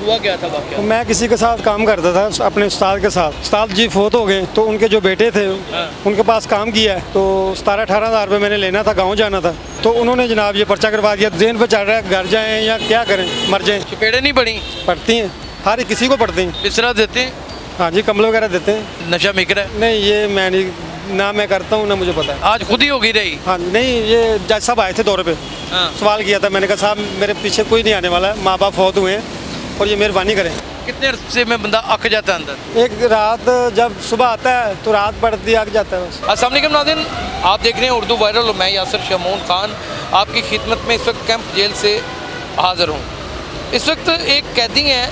हुआ क्या था वाकया? तो मैं किसी के साथ काम करता था, अपने उस्ताद के साथ। उस्ताद जी फोत हो गए, तो उनके जो बेटे थे उनके पास काम किया है, तो 17-18 हज़ार रुपये मैंने लेना था, गाँव जाना था, तो उन्होंने जनाब ये पर्चा करवा दिया। जेन पे चल रहा है, घर जाएँ या क्या करें, मर जाएँ। चपेड़े नहीं पड़ी? पड़ती हैं, हर किसी को पड़ती हैं। बिस्तरा देते हैं? हाँ जी, कंबल वगैरह देते हैं। नशा मिक रहा है? नहीं, ये मैं नहीं, ना मैं करता हूँ ना मुझे पता है। आज खुद ही होगी रही? हाँ नहीं, ये जज साहब आए थे दौरे पे, हाँ। सवाल किया था। मैंने कहा साहब मेरे पीछे कोई नहीं आने वाला है, माँ बाप फौत हुए हैं और ये मेहरबानी करें। कितने अरसे में बंदा अक जाता है अंदर? एक रात जब सुबह आता है तो रात पड़ती आग जाता है बस। अस्सलाम वालेकुम नाज़रीन, आप देख रहे हैं उर्दू वायरल और मैं यासिर शमून खान आपकी खिदमत में इस वक्त कैंप जेल से हाज़िर हूँ। इस वक्त एक कैदी हैं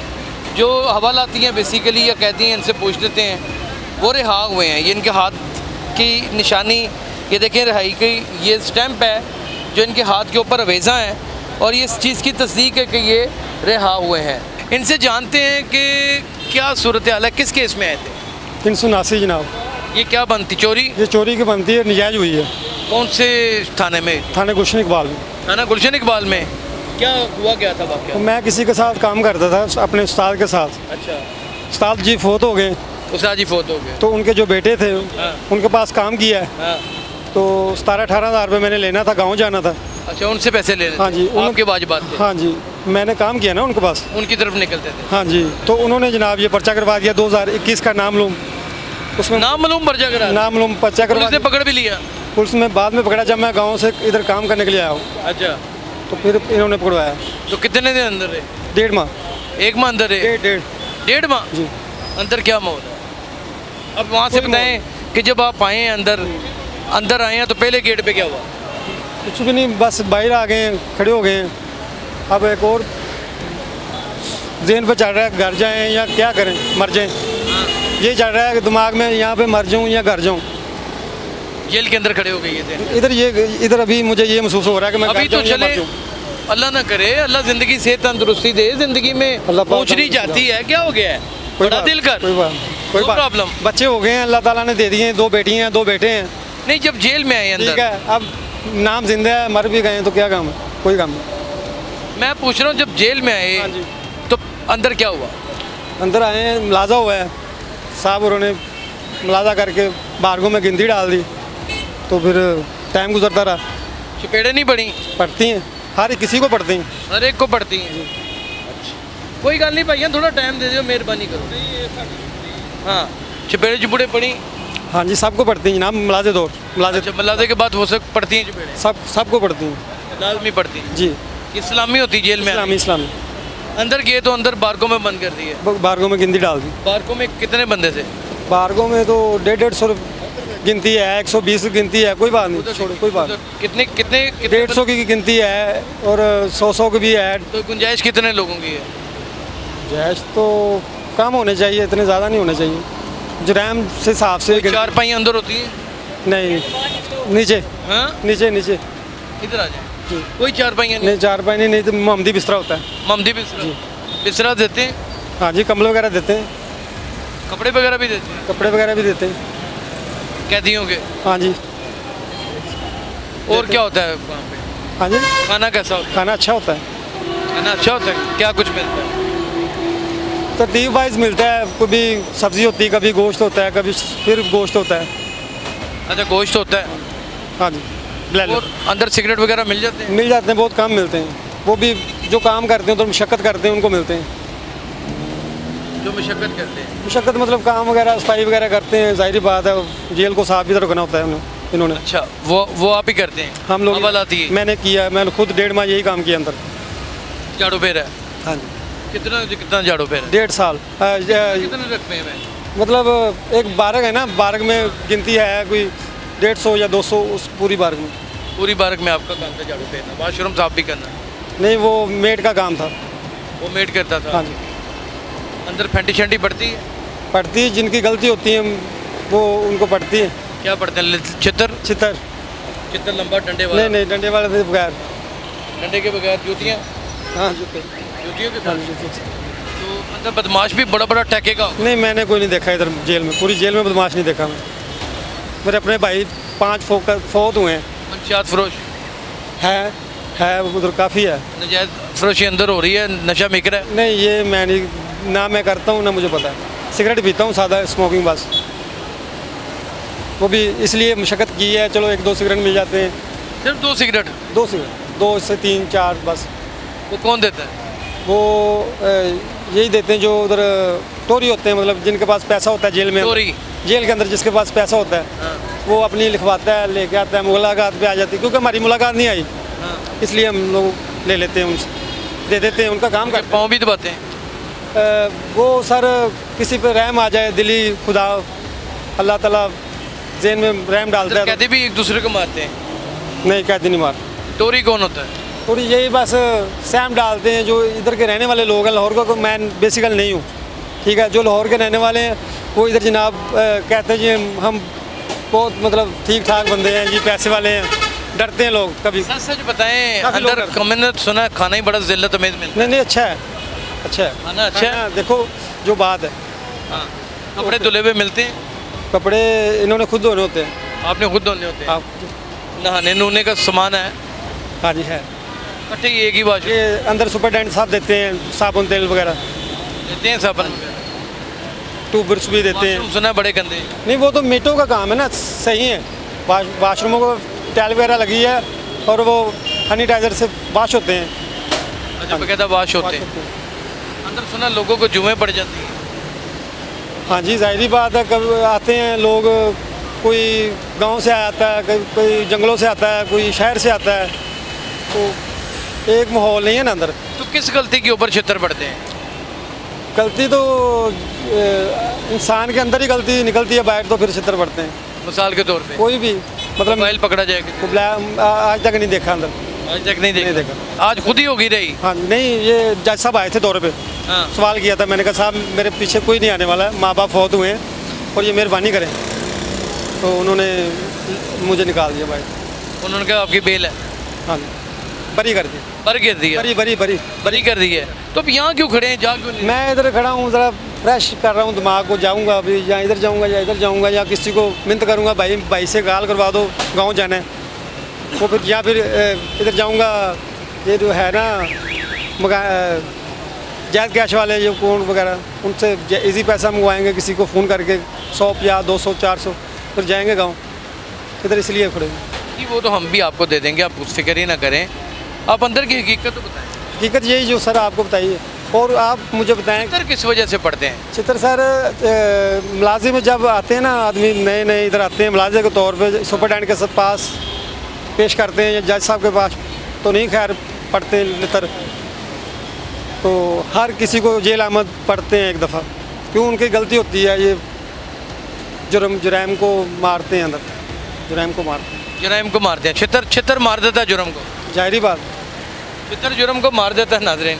जो हवालाती हैं बेसिकली, या कैदी हैं, इनसे पूछ लेते हैं। वो रिहा हुए हैं, ये इनके हाथ की निशानी, ये देखें रिहाई की ये स्टैंप है जो इनके हाथ के ऊपर अवेज़ा है, और ये इस चीज़ की तस्दीक है कि ये रिहा हुए हैं। इनसे जानते हैं कि क्या सूरत हाल है, किस केस में आए थे? 379 जनाब। ये क्या बनती, चोरी? ये चोरी की बनती है, नजायज़ हुई है। कौन से थाने में? थाने गुलशन इकबाल में। थाना गुलशन इकबाल में। क्या हुआ क्या था तो वाकया? मैं किसी के साथ काम करता था, अपने उस्ताद के साथ। अच्छा, उस्ताद जी फोत हो गए, उस्ताद जी फोत हो गए। तो उनके जो बेटे थे हाँ। उनके पास काम किया है, हाँ। तो 17-18 हज़ार रुपये मैंने लेना था, गाँव जाना था। अच्छा, उनसे पैसे ले रहे थे? हाँ जी, आपके वाजिबात थे? हाँ जी, मैंने काम किया ना उनके पास। उनकी तरफ निकलते थे? हाँ जी, तो उन्होंने जनाब ये पर्चा करवा दिया 2021 का, नाम लूम उसमें नाम मालूम पर्चा करा? नाम लूम पर्चा करवा पुलिस ने दिया। पकड़ भी लिया? पुलिस में बाद में पकड़ा जब मैं गाँव से इधर काम करने के लिए आया हूँ, अच्छा, तो फिर इन्होंने पकड़वाया। तो कितने दिन अंदर रहे? 1.5 माह। 1 माह अंदर रहे? डेढ़ 1.5 माह जी। अंदर? क्या माहौल है अब वहाँ से? कोई बताएं कि जब आप आए हैं अंदर आए हैं, तो पहले गेट पे क्या हुआ? कुछ भी नहीं, बस बाहर आ गए हैं, खड़े हो गए हैं। अब एक और जेन पे चल रहा है, घर जाएं या क्या करें, मर जाएं। ये चल रहा है कि दिमाग में, यहाँ पे मर जाऊँ या घर जाऊँ। जेल के अंदर खड़े हो गए ये थे? इधर अभी मुझे ये महसूस हो रहा है कि मैं अभी घर तो जाऊँ या चले, मर जाऊँ। अल्लाह ना करे, अल्लाह ज़िंदगी से तंदुरुस्ती दे, ज़िंदगी में अल्लाह पाक पूछनी तंदुरुस्ती जाती है। क्या हो गया है? कोई बड़ा बात- दिल कर, कोई नो बात प्रॉब्लम। बच्चे हो गए हैं, अल्लाह ताला ने दे दिए हैं, 2 बेटी हैं 2 बेटे हैं। नहीं, जब जेल में आए ठीक अंदर, है, अब नाम जिंदा है, मर भी गए हैं, तो क्या काम है? कोई काम नहीं। मैं पूछ रहा हूँ जब जेल में आए हाँ जी। तो अंदर क्या हुआ? अंदर आए हैं, मुलाजा हुआ है साहब, उन्होंने मुलाजा करके बारगों में गिनती डाल दी, तो फिर टाइम गुजरता रहा। चपेड़े नहीं पड़ी? पढ़ती हैं, हर किसी को पढ़ती हैं। हर एक को पड़ती हैं? अच्छा, कोई गल नहीं भाइया, थोड़ा टाइम दे दो, मेहरबानी करो। हाँ, चपेड़े चुपड़े पड़ी? हाँ जी, सबको पढ़ती हैं जनाब, मुलाजे दौर मुलाजे अच्छा, मलाजे के बाद हो सक पड़ती हैं चपेड़े? सबको पढ़ती हैं लाजमी पड़ती हैं? जी। इस्लामी होती जेल में? इस्लामी अंदर गए तो अंदर बारकों में बंद कर दिए? बारगों में गिनती डाल दी। बारकों में कितने बंदे थे? बारगों में तो 150 गिनती है, 120 गिनती है, कोई बात नहीं, छोड़ो कोई बात। कितने कितने 150 की गिनती है और 100 की भी है। तो गुंजाइश कितने लोगों की है? जैश तो कम होने चाहिए, इतने ज़्यादा नहीं होने चाहिए, जुर्म से हिसाब से। चार पाई अंदर होती है? नहीं, नीचे हाँ, नीचे नीचे। इधर आ जाए। कोई चार पाई नहीं, 4 पाई नहीं तो मोहम्मदी बिस्तरा होता है। ममदी बिस्तरा? बिस्तरा देते हैं? हाँ जी, कंबल वगैरह देते हैं, कपड़े वगैरह भी देते हैं कपड़े वगैरह भी देते हैं। कैदियों के? हाँ जी। और क्या होता है वहाँ पे? हाँ जी, खाना कैसा होता खाना अच्छा होता है, है? खाना अच्छा होता है? क्या कुछ मिलता है? तरतीब वाइज मिलता है, कभी सब्ज़ी होती है, कभी गोश्त होता है, कभी फिर गोश्त होता है। अच्छा, गोश्त होता है? हाँ जी, ले लो। और अंदर सिगरेट वगैरह मिल जाते हैं? मिल जाते हैं, बहुत कम मिलते हैं, वो भी जो काम करते हैं तो मशक्क़त करते हैं उनको मिलते हैं। जो मशक्क़त करते हैं? मशक्क़त मतलब काम वगैरह, सफाई वगैरह करते हैं, ज़ाहिर बात है, जेल को साफ भी तो रखना होता है इन्होंने। अच्छा, वो आप ही करते हैं? हम लोग, हवालाती है? मैंने किया, मैंने खुद 1.5 माह यही काम किया अंदर। झाड़ू फेर है? हाँ जी, कितना झाड़ू फेर है? 1.5 साल। कितने रकबे में? मतलब एक बारग है ना, बारग में गिनती है कोई 150 या 200 उस पूरी बारग में। पूरी बारक में आपका काम था झाड़ू फेरना, वाशरूम साफ भी करना? नहीं, वो मेड का काम था। वो मेड करता था? हाँ जी। अंदर फेंटी शंटी पड़ती है? पढ़ती है, जिनकी गलती होती है वो उनको पढ़ती है। क्या पढ़ते हैं? चितर? चितर लंबा डंडे वाला? नहीं, डंडे वाले से बगैर। डंडे के बगैर? जूतियाँ? हाँ, जूते। जूतियों के हाँ, साथ? जूते। तो अंदर बदमाश भी बड़ा टैकेगा? नहीं, मैंने कोई नहीं देखा इधर जेल में, पूरी जेल में बदमाश नहीं देखा मैं। मेरे अपने भाई 5 फौत हुए हैं। मंशियात फरोश? है उधर काफ़ी है। नजायज़ फरोशी अंदर हो रही है, नशा बिक रहा है? नहीं, ये मैं नहीं, ना मैं करता हूँ ना मुझे पता है। सिगरेट पीता हूँ, सादा स्मोकिंग बस, वो भी इसलिए मशक्क़त की है, चलो 1-2 सिगरेट मिल जाते हैं। सिर्फ 2 सिगरेट? 2 सिगरेट, 2 से 3-4 बस। वो कौन देता है? वो यही देते हैं जो उधर टोरी होते हैं, मतलब जिनके पास पैसा होता है जेल में, टोरी? जेल के अंदर जिसके पास पैसा होता है हाँ। वो अपनी लिखवाता है, लेके आता है, मुलाकात पे आ जाती है, क्योंकि हमारी मुलाकात नहीं आई हाँ। इसलिए हम लोग ले लेते हैं उनसे, दे देते हैं, उनका काम करते पाँव भी दबाते हैं? हैं। वो सर किसी पे रहम आ जाए, दिली खुदा अल्लाह ताला जेन में रहम डालता है। कहते भी एक दूसरे को मारते हैं? नहीं, कहते नहीं मार। टोरी कौन होता है? और यही बस सैम डालते हैं जो इधर के रहने वाले लोग हैं। लाहौर का मैं बेसिकल नहीं हूँ, ठीक है, जो लाहौर के रहने वाले हैं वो इधर जनाब कहते हैं जी हम बहुत मतलब ठीक ठाक बंदे हैं जी, पैसे वाले हैं, डरते हैं लोग कभी। सच सच बताएं, काफ़ी लोग अंदर डरते हैं। मैंने सुना है खाना ही बड़ा जिल्लत अमेज मिलता नहीं नहीं, अच्छा है, अच्छा है खाना, अच्छा है। खाना, देखो जो बात है। हाँ। कपड़े धुले हुए मिलते हैं? कपड़े इन्होंने खुद धोने होते हैं। आपने खुद धोने होते हैं? आप? नहाने नूने का सामान है? हाँ जी है। इकट्ठे ही एक ही बात ये अंदर सुपरडेंट साहब देते हैं, साबुन तेल वगैरह देते हैं, साबुन टूबर्स भी देते हैं। सुना है बड़े गंदे? नहीं, वो तो मीटों का काम है ना, सही है। वाशरूमों को टाइल वगैरह लगी है और वो सैनिटाइजर से वॉश होते हैं। अच्छा, बकायदा वाश होते हैं अंदर? सुना लोगों को जुएं पड़ जाती हैं? हाँ जी, जाहिर बात है, कब आते हैं लोग, कोई गांव से आता है, कोई जंगलों से आता है, कोई शहर से आता है, तो एक माहौल नहीं है ना अंदर। तो किस गलती के ऊपर छितर पड़ते हैं? गलती तो इंसान के अंदर ही गलती निकलती है, बाहर तो फिर छितर पड़ते हैं। मिसाल के तौर पे कोई भी मतलब मोबाइल पकड़ा जाएगा? आज तक नहीं देखा अंदर, आज तक नहीं नहीं देखा। आज खुद ही होगी रही? हाँ नहीं, ये जज साहब आए थे दौरे पे, हाँ। सवाल किया था, मैंने कहा साहब मेरे पीछे कोई नहीं आने वाला है, माँ बाप फौत हुए हैं और ये मेहरबानी करें, तो उन्होंने मुझे निकाल दिया भाई। उन्होंने कहा आपकी बेल है? हाँ जी, बरी कर दी। बरी कर दी है? बरी बरी बरी बरी कर दी है। तो अब यहाँ क्यों खड़े हैं, जा क्यों नहीं? मैं इधर खड़ा हूँ, ज़रा फ्रेश कर रहा हूँ दिमाग को, जाऊँगा अभी, या इधर जाऊँगा या इधर जाऊँगा, या किसी को मिन्नत करूँगा भाई भाई से गाल करवा दो, गांव जाना है, वो फिर या फिर इधर जाऊँगा, ये जो है ना जैद कैश वाले जो कौन वगैरह, उनसे इजी पैसा मंगवाएंगे किसी को फ़ोन करके, 100 200 400, फिर जाएंगे गाँव। इधर इसलिए खड़े हैं। जी, वो तो हम भी आपको दे देंगे, आप उस फिक्र ही ना करें। आप अंदर की हकीकत तो बताएं। हकीकत यही जो सर आपको बताइए, और आप मुझे बताएं अंदर किस वजह से पढ़ते हैं? चित्र सर, मुलाजिम जब आते हैं ना, आदमी नए नए इधर आते हैं मुलाजिम के तौर पे, सुपरटेंडेंट के साथ पास पेश करते हैं या जज साहब के पास, तो नहीं खैर पढ़ते लितर, तो हर किसी को जेल आमद पढ़ते हैं एक दफ़ा, क्यों उनकी गलती होती है, ये जुर्म को मारते हैं, अंदर जुर्म को मारते हैं, जुर्म को मारते हैं। छितर छितर मार देता है जुर्म को? जाहिर बात। छितर जुर्म को मार देता है। नाज़रीन,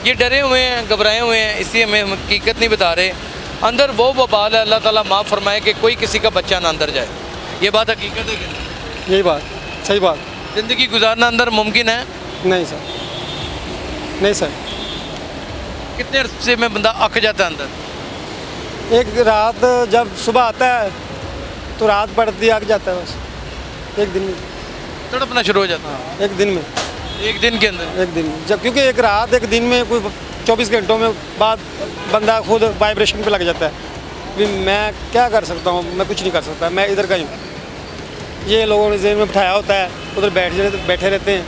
ये डरे हुए हैं, घबराए हुए हैं, इसलिए हमें हकीकत नहीं बता रहे। अंदर वो वबाल है, अल्लाह ताला माफ़ फरमाए कि कोई किसी का बच्चा ना अंदर जाए। ये बात हकीकत है कि नहीं? यही बात, सही बात। ज़िंदगी गुजारना अंदर मुमकिन है? नहीं सर, नहीं सर। कितने अरसे में बंदा अक जाता है अंदर? एक रात जब सुबह आता है तो रात पड़ती अक जाता है, बस एक दिन में तड़पना शुरू हो जाता है? एक दिन में, एक दिन के अंदर? एक दिन में, जब क्योंकि एक रात एक दिन में कोई 24 घंटों में बाद बंदा खुद वाइब्रेशन पे लग जाता है, भी मैं क्या कर सकता हूँ, मैं कुछ नहीं कर सकता, मैं इधर का ही हूँ। ये लोगों ने जेल में बिठाया होता है, उधर बैठे रहते हैं,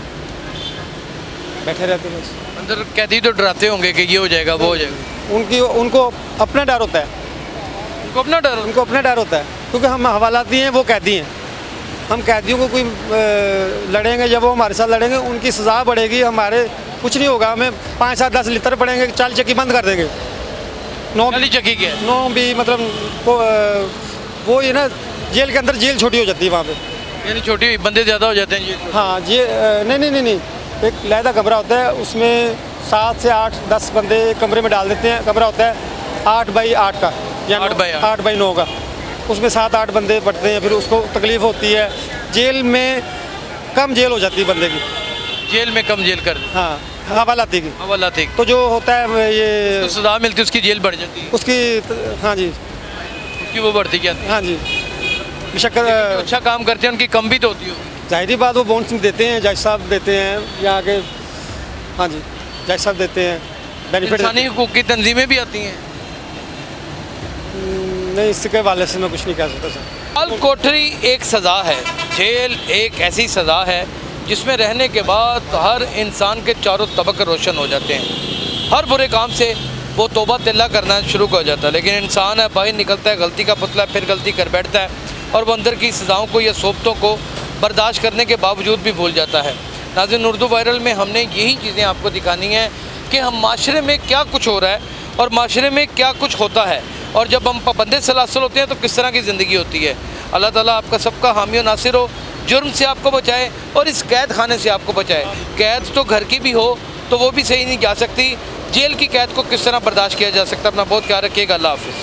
बैठे रहते हैं बस। अंदर कैदी तो डराते होंगे कि ये हो जाएगा, वो हो जाएगा। उनको अपना डर होता है, उनको अपना डर? उनको अपना डर होता है, क्योंकि हम हवालाती हैं, वो कैदी हैं। हम कैदियों को कोई लड़ेंगे, जब वो हमारे साथ लड़ेंगे उनकी सज़ा बढ़ेगी, हमारे कुछ नहीं होगा, हमें 5 7 10 लिटर पड़ेंगे, 40 चक्की बंद कर देंगे। 9 चक्की के 9 भी मतलब वो ये ना जेल के अंदर जेल छोटी हो जाती है वहाँ पे, यानी छोटी हुई बंदे ज़्यादा हो जाते हैं जी? हाँ जी, नहीं, एक लहदा कमरा होता है, उसमें 7 से 8 10 बंदे एक कमरे में डाल देते हैं। कमरा होता है 8 बाई 8 का या 8 बाई 9 का, उसमें 7 8 बंदे पड़ते हैं, फिर उसको तकलीफ़ होती है। जेल में कम जेल हो जाती है बंदे की, जेल में कम जेल कर? हाँ, हवालाती की। हवालाती तो जो होता है ये उसको सज़ा मिलती है, उसकी जेल बढ़ जाती है उसकी, हाँ जी, उसकी वो बढ़ती क्या? हाँ जी, बेशक अच्छा काम करते हैं उनकी कम भी तो होती होगी? जाहिर बात, वो बोन्स देते हैं, जज साहब देते हैं यहाँ के। हाँ जी, जैसा देते हैं बेनिफिट। इंसानी हुकूक की तंजीमें भी आती हैं। नहीं, इसके वाले से मैं कुछ नहीं कह सकता सर। लाल कोठरी एक सज़ा है, जेल एक ऐसी सज़ा है जिसमें रहने के बाद हर इंसान के चारों तबके रोशन हो जाते हैं। हर बुरे काम से वो तौबा तिल्ला करना शुरू हो जाता है, लेकिन इंसान है बाहर निकलता है गलती का पुतला, फिर गलती कर बैठता है और वो अंदर की सज़ाओं को या सोबतों को बर्दाश्त करने के बावजूद भी भूल जाता है। नाज़रीन, उर्दू वायरल में हमने यही चीज़ें आपको दिखानी हैं कि हम माशरे में क्या कुछ हो रहा है और माशरे में क्या कुछ होता है, और जब हम पाबंदे सलासल होते हैं तो किस तरह की ज़िंदगी होती है। अल्लाह ताला आपका सबका हामी और नासिर हो, जुर्म से आपको बचाए और इस कैद खाने से आपको बचाए। कैद तो घर की भी हो तो वो भी सही नहीं जा सकती, जेल की कैद को किस तरह बर्दाश्त किया जा सकता है। अपना बहुत ख्याल रखिएगा। अल्लाह हाफ़िज़।